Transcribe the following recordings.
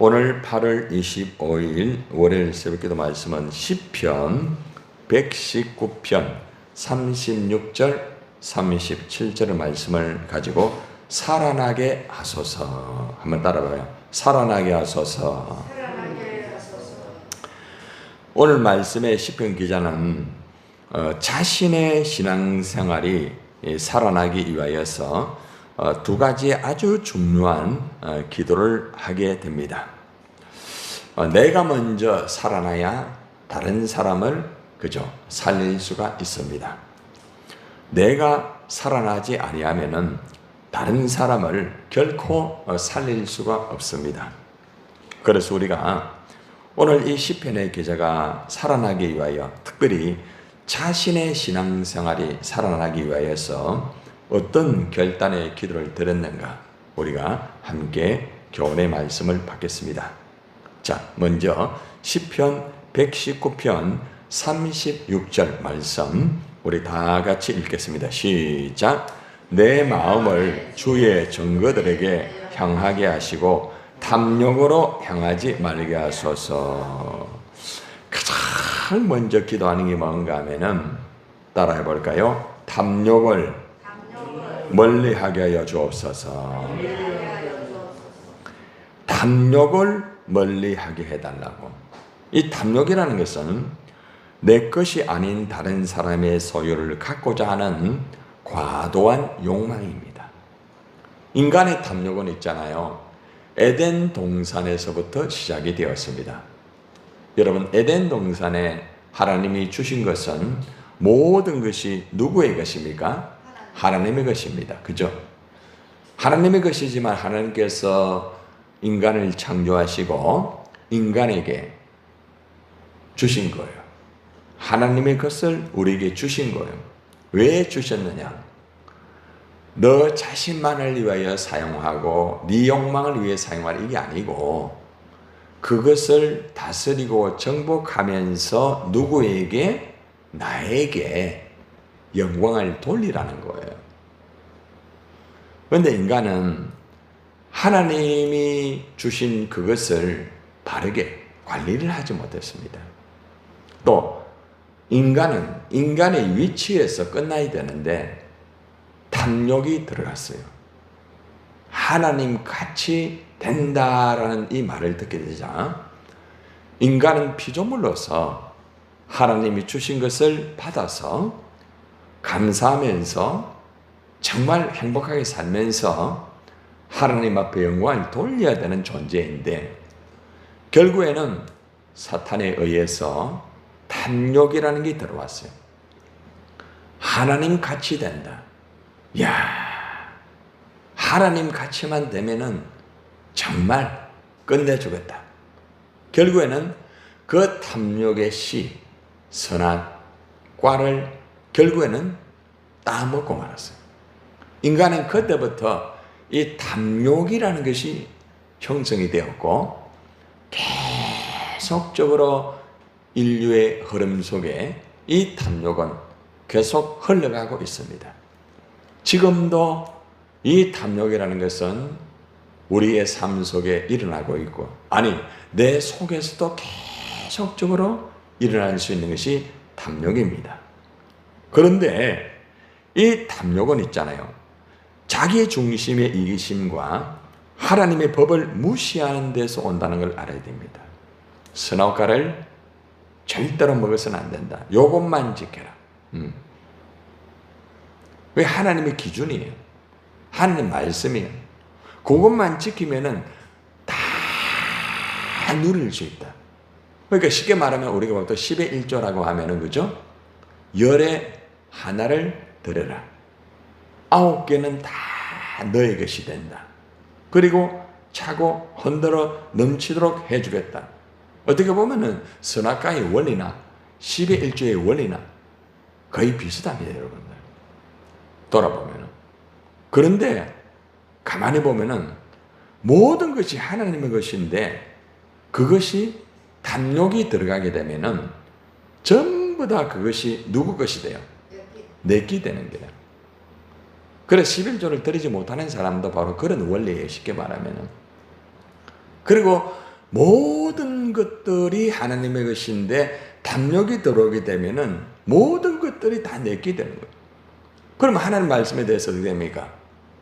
오늘 8월 25일 월요일 새벽기도 말씀은 시편 119편 36절 37절의 말씀을 가지고 살아나게 하소서. 한번 따라봐요. 살아나게 하소서. 오늘 말씀의 시편 기자는 자신의 신앙생활이 살아나기 위하여서 두 가지 아주 중요한 기도를 하게 됩니다. 내가 먼저 살아나야 다른 사람을 살릴 수가 있습니다. 내가 살아나지 아니하면은 다른 사람을 결코 살릴 수가 없습니다. 그래서 우리가 오늘 이 시편의 기자가 살아나기 위하여 특별히 자신의 신앙생활이 살아나기 위하여서 어떤 결단의 기도를 드렸는가 우리가 함께 교훈의 말씀을 받겠습니다. 자, 먼저 시편 119편 36절 말씀 우리 다 같이 읽겠습니다. 시작. 내 마음을 주의 증거들에게 향하게 하시고 탐욕으로 향하지 말게 하소서. 가장 먼저 기도하는 게 뭔가 하면은 따라해 볼까요? 탐욕을 멀리하게 하여 주옵소서. 탐욕을 멀리하게 해달라고. 이 탐욕이라는 것은 내 것이 아닌 다른 사람의 소유를 갖고자 하는 과도한 욕망입니다. 인간의 탐욕은 있잖아요. 에덴 동산에서부터 시작이 되었습니다. 여러분, 에덴 동산에 하나님이 주신 것은 모든 것이 누구의 것입니까? 하나님의 것입니다. 그죠? 하나님의 것이지만 하나님께서 인간을 창조하시고 인간에게 주신 거예요. 하나님의 것을 우리에게 주신 거예요. 왜 주셨느냐? 너 자신만을 위하여 사용하고 네 욕망을 위해 사용할 이게 아니고 그것을 다스리고 정복하면서 누구에게? 나에게 영광을 돌리라는 거예요. 그런데 인간은 하나님이 주신 그것을 바르게 관리를 하지 못했습니다. 또 인간은 인간의 위치에서 끝나야 되는데 탐욕이 들어갔어요. 하나님 같이 된다라는 이 말을 듣게 되자 인간은 피조물로서 하나님이 주신 것을 받아서 감사하면서 정말 행복하게 살면서 하나님 앞에 영광을 돌려야 되는 존재인데 결국에는 사탄에 의해서 탐욕이라는 게 들어왔어요. 하나님 같이 된다. 야, 하나님 같이만 되면은 정말 끝내주겠다. 결국에는 그 탐욕의 씨, 선악과를 결국에는 따먹고 말았어요. 인간은 그때부터 이 탐욕이라는 것이 형성이 되었고 계속적으로 인류의 흐름 속에 이 탐욕은 계속 흘러가고 있습니다. 지금도 이 탐욕이라는 것은 우리의 삶 속에 일어나고 있고 내 속에서도 계속적으로 일어날 수 있는 것이 탐욕입니다. 그런데 이 탐욕은 있잖아요. 자기 중심의 이기심과 하나님의 법을 무시하는 데서 온다는 걸 알아야 됩니다. 선악과를 절대로 먹어서는 안 된다. 요것만 지켜라. 왜? 하나님의 기준이에요. 하나님 말씀이에요. 그것만 지키면은 다 누릴 수 있다. 그러니까 쉽게 말하면 우리가 보통 10의 1조라고 하면은 그죠? 열의 하나를 드려라. 9개는 다 너의 것이 된다. 그리고 차고 흔들어 넘치도록 해주겠다. 어떻게 보면은 선악과의 원리나 10의 1조의 원리나 거의 비슷합니다, 여러분들. 돌아보면은. 그런데 가만히 보면은 모든 것이 하나님의 것인데 그것이 탐욕이 들어가게 되면은 전부 다 그것이 누구 것이 돼요? 내게 되는 거예요. 그래서 11조를 드리지 못하는 사람도 바로 그런 원리예요. 쉽게 말하면은. 그리고 모든 것들이 하나님의 것인데 탐욕이 들어오게 되면은 모든 것들이 다 내게 되는 거예요. 그러면 하나님 말씀에 대해서 어떻게 됩니까?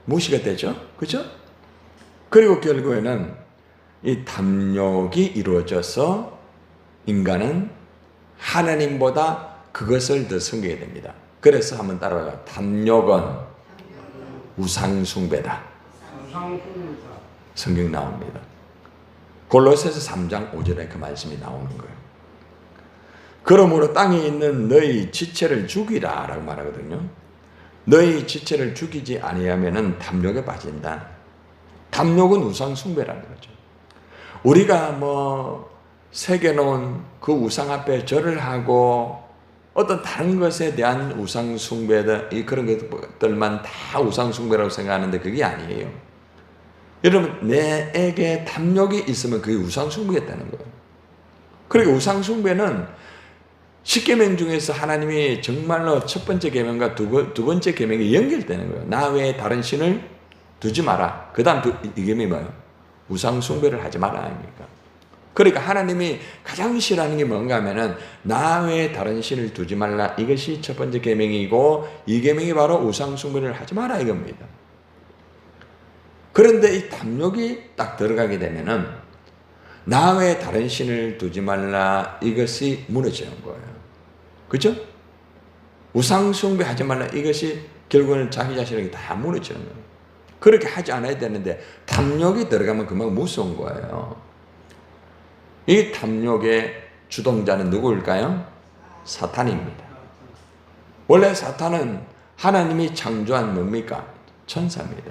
무시가 되죠? 그죠? 그리고 결국에는 이 탐욕이 이루어져서 인간은 하나님보다 그것을 더 섬기게 됩니다. 그래서 한번 따라가요. 탐욕은 우상숭배다. 성경 나옵니다. 골로새서 3장 5절에 그 말씀이 나오는 거예요. 그러므로 땅에 있는 너희 지체를 죽이라 라고 말하거든요. 너희 지체를 죽이지 아니하면은 탐욕에 빠진다. 탐욕은 우상 숭배라는 거죠. 우리가 새겨놓은 그 우상 앞에 절을 하고 어떤 다른 것에 대한 우상 숭배들, 그런 것들만 다 우상 숭배라고 생각하는데 그게 아니에요. 여러분, 내에게 탐욕이 있으면 그게 우상 숭배겠다는 거예요. 그리고 우상 숭배는 10계명 중에서 하나님이 정말로 첫 번째 계명과 두 번째 계명이 연결되는 거예요. 나 외에 다른 신을 두지 마라. 그 다음 이 계명이 뭐예요? 우상 숭배를 하지 마라 아닙니까? 그러니까 하나님이 가장 싫어하는 게 뭔가 하면은 나 외에 다른 신을 두지 말라. 이것이 첫 번째 계명이고 이 계명이 바로 우상 숭배를 하지 마라 이겁니다. 그런데 이 탐욕이 딱 들어가게 되면은 나 외에 다른 신을 두지 말라. 이것이 무너지는 거예요. 그죠? 우상 숭배하지 말라. 이것이 결국은 자기 자신에게 다 무너지는 거예요. 그렇게 하지 않아야 되는데 탐욕이 들어가면 그만 무서운 거예요. 이 탐욕의 주동자는 누구일까요? 사탄입니다. 원래 사탄은 하나님이 창조한 뭡니까? 천사입니다.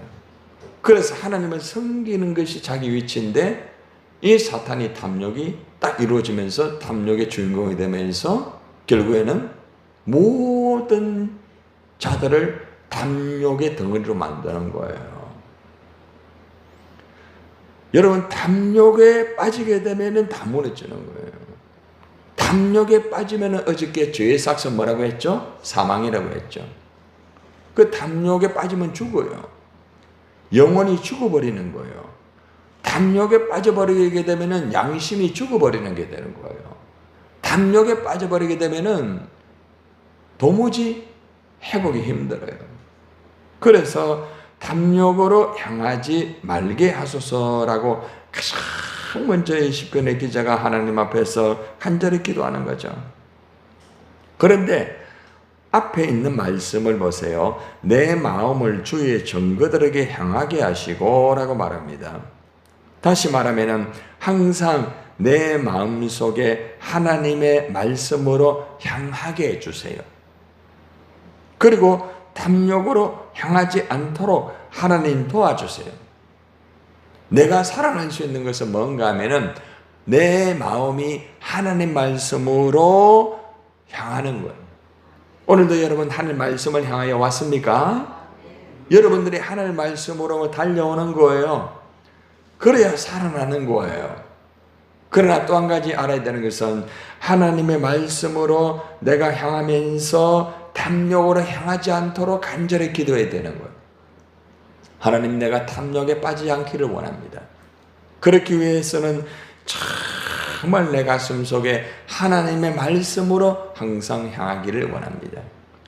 그래서 하나님을 섬기는 것이 자기 위치인데 이 사탄이 탐욕이 딱 이루어지면서 탐욕의 주인공이 되면서 결국에는 모든 자들을 탐욕의 덩어리로 만드는 거예요. 여러분, 탐욕에 빠지게 되면 다 무너지는 거예요. 탐욕에 빠지면 어저께 죄의 삭은 뭐라고 했죠? 사망이라고 했죠. 그 탐욕에 빠지면 죽어요. 영원히 죽어버리는 거예요. 탐욕에 빠져버리게 되면 양심이 죽어버리는 게 되는 거예요. 탐욕에 빠져버리게 되면 도무지 회복이 힘들어요. 그래서 탐욕으로 향하지 말게 하소서라고 가장 먼저 시편의 기자가 하나님 앞에서 간절히 기도하는 거죠. 그런데 앞에 있는 말씀을 보세요. 내 마음을 주의 증거들에게 향하게 하시고 라고 말합니다. 다시 말하면 항상 내 마음속에 하나님의 말씀으로 향하게 해주세요. 그리고 탐욕으로 향하지 않도록 하나님 도와주세요. 내가 살아날 수 있는 것은 뭔가 하면은 내 마음이 하나님 말씀으로 향하는 거예요. 오늘도 여러분 하나님 말씀을 향하여 왔습니까? 여러분들이 하나님 말씀으로 달려오는 거예요. 그래야 살아나는 거예요. 그러나 또 한 가지 알아야 되는 것은 하나님의 말씀으로 내가 향하면서 탐욕으로 향하지 않도록 간절히 기도해야 되는 거예요. 하나님, 내가 탐욕에 빠지지 않기를 원합니다. 그렇기 위해서는 정말 내 가슴 속에 하나님의 말씀으로 항상 향하기를 원합니다.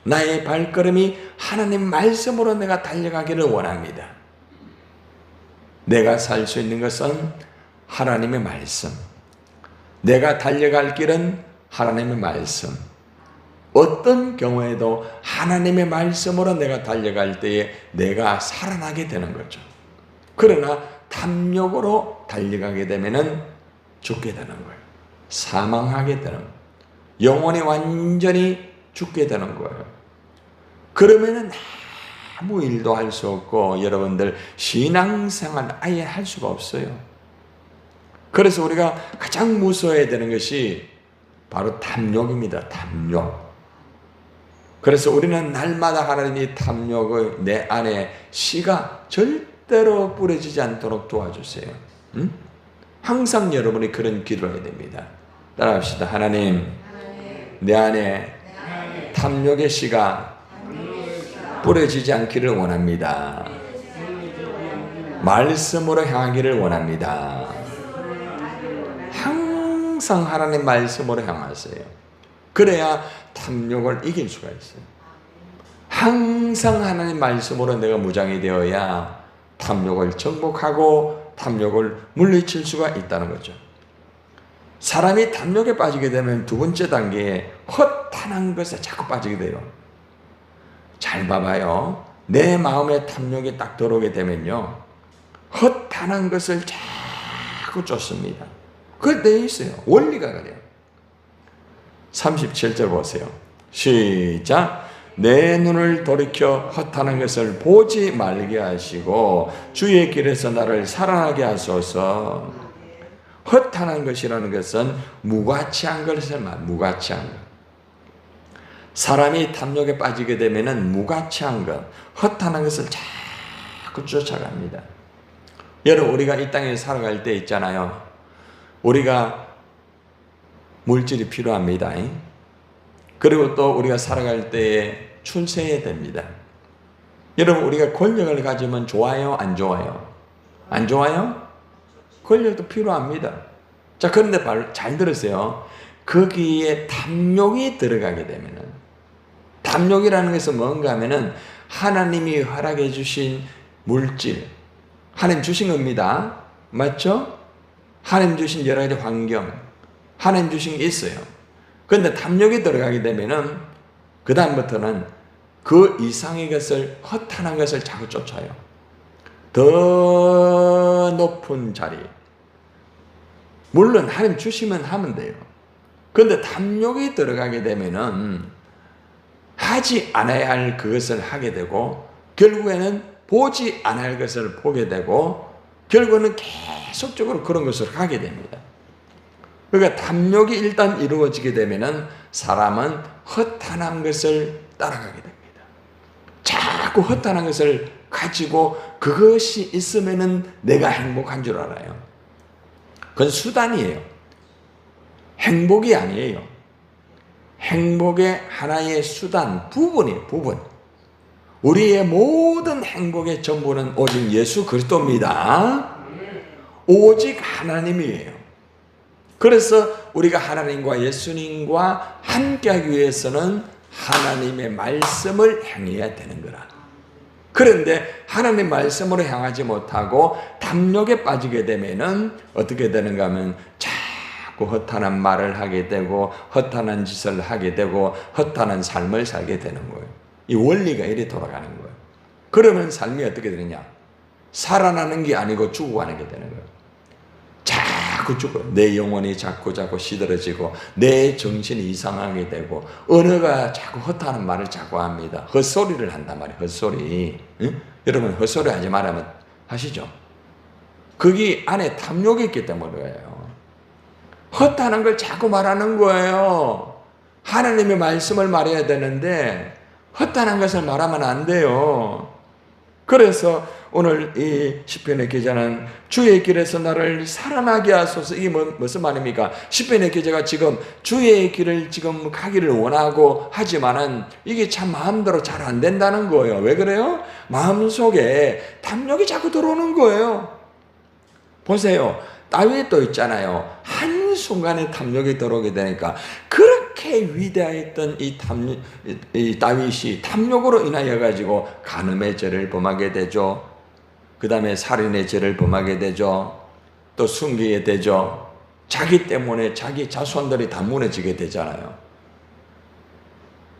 나의 발걸음이 하나님 말씀으로 내가 달려가기를 원합니다. 내가 살 수 있는 것은 하나님의 말씀. 내가 달려갈 길은 하나님의 말씀. 어떤 경우에도 하나님의 말씀으로 내가 달려갈 때에 내가 살아나게 되는 거죠. 그러나 탐욕으로 달려가게 되면은 죽게 되는 거예요. 사망하게 되는 거예요. 영혼이 완전히 죽게 되는 거예요. 그러면은 아무 일도 할 수 없고 여러분들 신앙생활 아예 할 수가 없어요. 그래서 우리가 가장 무서워해야 되는 것이 바로 탐욕입니다. 탐욕. 그래서 우리는 날마다 하나님이 탐욕을 내 안에 씨가 절대로 뿌려지지 않도록 도와주세요. 응? 항상 여러분이 그런 기도를 해야 됩니다. 따라합시다. 하나님, 내 안에 탐욕의 씨가 뿌려지지 않기를 원합니다. 말씀으로 향하기를 원합니다. 항상 하나님 말씀으로 향하세요. 그래야 탐욕을 이길 수가 있어요. 항상 하나님 말씀으로 내가 무장이 되어야 탐욕을 정복하고 탐욕을 물리칠 수가 있다는 거죠. 사람이 탐욕에 빠지게 되면 두 번째 단계에 허탄한 것에 자꾸 빠지게 돼요. 잘 봐봐요. 내 마음에 탐욕이 딱 들어오게 되면요, 허탄한 것을 자꾸 쫓습니다. 그게 돼 있어요. 원리가 그래요. 37절 보세요. 시작. 내 눈을 돌이켜 허탄한 것을 보지 말게 하시고 주의 길에서 나를 살아나게 하소서. 허탄한 것이라는 것은 무가치한 것을 말, 무가치한 것. 사람이 탐욕에 빠지게 되면은 무가치한 것, 허탄한 것을 자꾸 쫓아갑니다. 여러분, 우리가 이 땅에 살아갈 때 있잖아요. 우리가 물질이 필요합니다. 그리고 또 우리가 살아갈 때에 출세해야 됩니다. 여러분, 우리가 권력을 가지면 좋아요? 안 좋아요? 안 좋아요? 권력도 필요합니다. 자, 그런데 잘 들으세요. 거기에 탐욕이 들어가게 되면은, 탐욕이라는 것은 뭔가 하면은 하나님이 허락해 주신 물질, 하나님 주신 겁니다. 맞죠? 하나님 주신 여러 가지 환경, 하나님 주신 게 있어요. 그런데 탐욕이 들어가게 되면은 그 다음부터는 그 이상의 것을, 허탄한 것을 자꾸 쫓아요. 더 높은 자리. 물론 하나님 주시면 하면 돼요. 그런데 탐욕이 들어가게 되면은 하지 않아야 할 그것을 하게 되고, 결국에는 보지 않아야 할 것을 보게 되고, 결국에는 계속적으로 그런 것을 하게 됩니다. 그러니까 탐욕이 일단 이루어지게 되면은 사람은 허탄한 것을 따라가게 됩니다. 자꾸 허탄한 것을 가지고 그것이 있으면은 내가 행복한 줄 알아요. 그건 수단이에요. 행복이 아니에요. 행복의 하나의 수단, 부분이에요, 부분. 우리의 모든 행복의 전부는 오직 예수 그리스도입니다. 오직 하나님이에요. 그래서 우리가 하나님과 예수님과 함께하기 위해서는 하나님의 말씀을 향해야 되는 거라. 그런데 하나님의 말씀으로 향하지 못하고 탐욕에 빠지게 되면은 어떻게 되는가 하면 자꾸 허탄한 말을 하게 되고 허탄한 짓을 하게 되고 허탄한 삶을 살게 되는 거예요. 이 원리가 이래 돌아가는 거예요. 그러면 삶이 어떻게 되느냐? 살아나는 게 아니고 죽어가는 게 되는 거예요. 자꾸 죽어요. 내 영혼이 자꾸 시들어지고 내 정신이 이상하게 되고 언어가 자꾸 허탄한 말을 자꾸 합니다. 헛소리를 한단 말이에요. 헛소리. 응? 여러분, 헛소리 하지 말라면 하시죠. 거기 안에 탐욕이 있기 때문이에요. 허탄한 걸 자꾸 말하는 거예요. 하나님의 말씀을 말해야 되는데 허탄한 것을 말하면 안 돼요. 그래서 오늘 이 시편의 기자는 주의 길에서 나를 살아나게 하소서. 이게 무슨 말입니까? 시편의 기자가 지금 주의 길을 지금 가기를 원하고 하지만은 이게 참 마음대로 잘 안 된다는 거예요. 왜 그래요? 마음속에 탐욕이 자꾸 들어오는 거예요. 보세요. 다윗도 있잖아요. 한순간에 탐욕이 들어오게 되니까 그렇게 위대했던 이 다윗이 탐욕으로 인하여 가지고 간음의 죄를 범하게 되죠. 그 다음에 살인의 죄를 범하게 되죠. 또 숨기게 되죠. 자기 때문에 자기 자손들이 다 무너지게 되잖아요.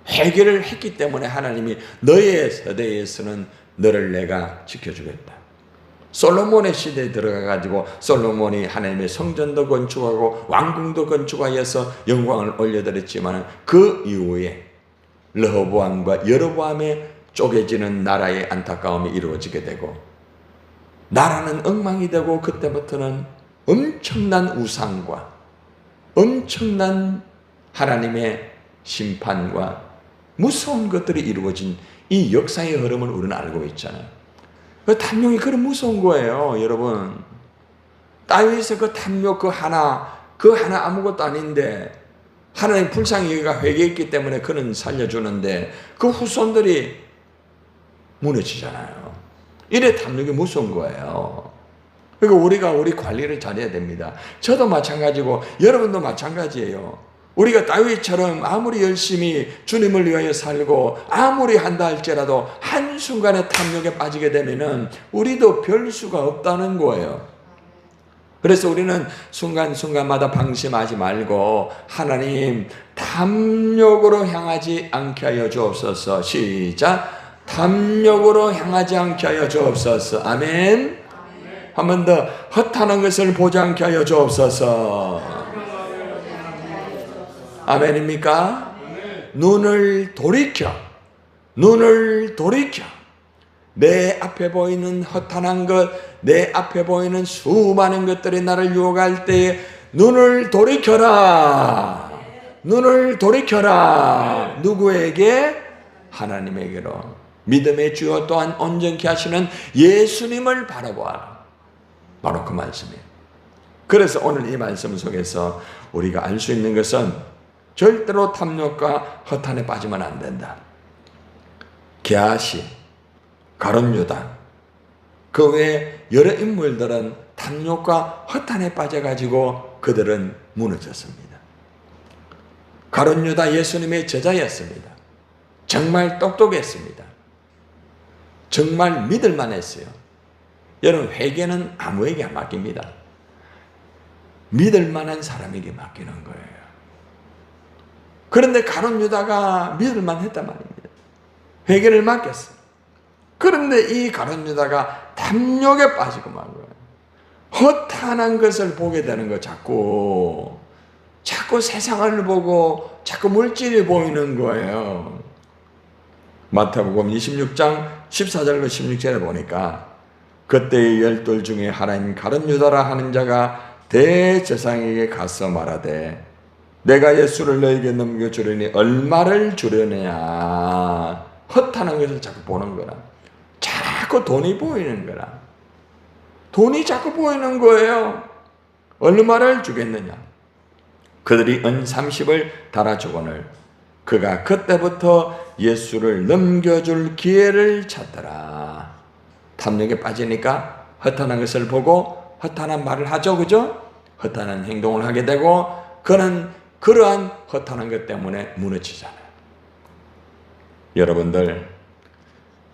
회개를 했기 때문에 하나님이 너의 세대에서는 너를 내가 지켜주겠다. 솔로몬의 시대에 들어가가지고 솔로몬이 하나님의 성전도 건축하고 왕궁도 건축하여서 영광을 올려드렸지만 그 이후에 르호보암과 여로보암의 쪼개지는 나라의 안타까움이 이루어지게 되고 나라는 엉망이 되고 그때부터는 엄청난 우상과 엄청난 하나님의 심판과 무서운 것들이 이루어진 이 역사의 흐름을 우리는 알고 있잖아요. 그 탐욕이 그런 무서운 거예요, 여러분. 다윗의 그 탐욕 그 하나 아무것도 아닌데 하나님 불쌍히 여기가 회개했기 때문에 그는 살려주는데 그 후손들이 무너지잖아요. 이래 탐욕이 무서운 거예요. 그러니까 우리가 우리 관리를 잘해야 됩니다. 저도 마찬가지고 여러분도 마찬가지예요. 우리가 다윗처럼 아무리 열심히 주님을 위하여 살고 아무리 한다 할지라도 한순간에 탐욕에 빠지게 되면은 우리도 별 수가 없다는 거예요. 그래서 우리는 순간순간마다 방심하지 말고 하나님 탐욕으로 향하지 않게 하여 주옵소서. 시작. 탐욕으로 향하지 않게 하여 주옵소서. 아멘. 한 번 더 헛하는 것을 보지 않게 하여 주옵소서. 아멘입니까? 눈을 돌이켜 내 앞에 보이는 허탄한 것, 내 앞에 보이는 수많은 것들이 나를 유혹할 때에 눈을 돌이켜라. 누구에게? 하나님에게로. 믿음의 주요 또한 온전케 하시는 예수님을 바라보아라. 바로 그 말씀이에요. 그래서 오늘 이 말씀 속에서 우리가 알 수 있는 것은 절대로 탐욕과 허탄에 빠지면 안 된다. 게하시, 가룟 유다, 그 외에 여러 인물들은 탐욕과 허탄에 빠져가지고 그들은 무너졌습니다. 가룟 유다 예수님의 제자였습니다. 정말 똑똑했습니다. 정말 믿을만 했어요. 여러분, 회개는 아무에게 안 맡깁니다. 믿을 만한 사람에게 맡기는 거예요. 그런데 가룟 유다가 믿을만 했단 말입니다. 회개를 맡겼어요. 그런데 이 가룟 유다가 탐욕에 빠지고 만 거예요. 허탄한 것을 보게 되는 거. 자꾸 세상을 보고 자꾸 물질이 보이는 거예요. 마태복음 26장 14절로 16절에 보니까 그때의 12 중에 하나인 가룟 유다라 하는 자가 대제사장에게 가서 말하되 내가 예수를 너에게 넘겨주려니 얼마를 주려느냐. 허탄한 것을 자꾸 보는 거라. 자꾸 돈이 보이는 거라. 돈이 자꾸 보이는 거예요. 얼마를 주겠느냐. 그들이 은 30을 달아주거늘 그가 그때부터 예수를 넘겨줄 기회를 찾더라. 탐욕에 빠지니까 허탄한 것을 보고 허탄한 말을 하죠. 그죠? 허탄한 행동을 하게 되고 그는 그러한 허탄한 것 때문에 무너지잖아요. 여러분들,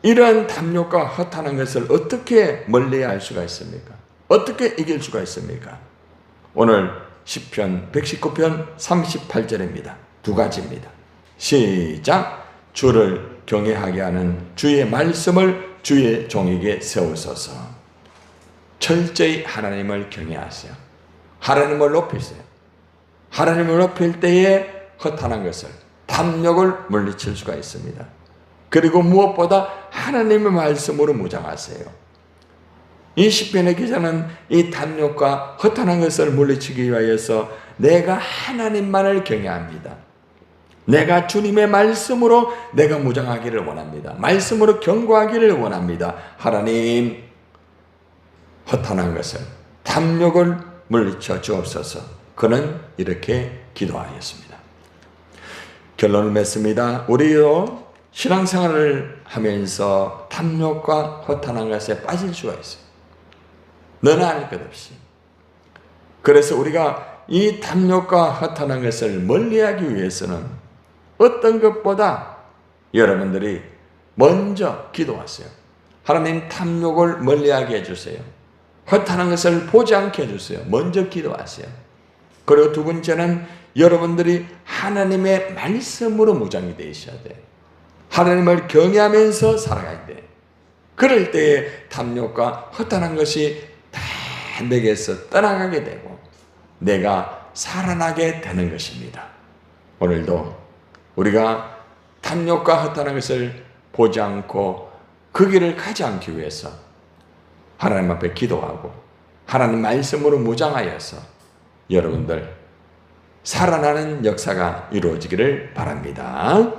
이러한 탐욕과 허탄한 것을 어떻게 멀리할 수가 있습니까? 어떻게 이길 수가 있습니까? 오늘 시편 119편 38절입니다. 두 가지입니다. 시작. 주를 경외하게 하는 주의 말씀을 주의 종에게 세우소서. 철저히 하나님을 경외하세요. 하나님을 높이세요. 하나님을 높일 때에 허탄한 것을, 탐욕을 물리칠 수가 있습니다. 그리고 무엇보다 하나님의 말씀으로 무장하세요. 이 시편의 기자는 이 탐욕과 허탄한 것을 물리치기 위하여서 내가 하나님만을 경외합니다. 내가 주님의 말씀으로 내가 무장하기를 원합니다. 말씀으로 경고하기를 원합니다. 하나님, 허탄한 것을, 탐욕을 물리쳐 주옵소서. 그는 이렇게 기도하였습니다. 결론을 맺습니다. 우리도 신앙생활을 하면서 탐욕과 허탄한 것에 빠질 수가 있어요. 너나 할 것 없이. 그래서 우리가 이 탐욕과 허탄한 것을 멀리하기 위해서는 어떤 것보다 여러분들이 먼저 기도하세요. 하나님, 탐욕을 멀리하게 해주세요. 허탄한 것을 보지 않게 해주세요. 먼저 기도하세요. 그리고 두 번째는 여러분들이 하나님의 말씀으로 무장이 되셔야 돼요. 하나님을 경외하면서 살아가야 돼요. 그럴 때에 탐욕과 허탄한 것이 다 내게서 떠나가게 되고 내가 살아나게 되는 것입니다. 오늘도 우리가 탐욕과 허탄한 것을 보지 않고 그 길을 가지 않기 위해서 하나님 앞에 기도하고 하나님 말씀으로 무장하여서 여러분들 살아나는 역사가 이루어지기를 바랍니다.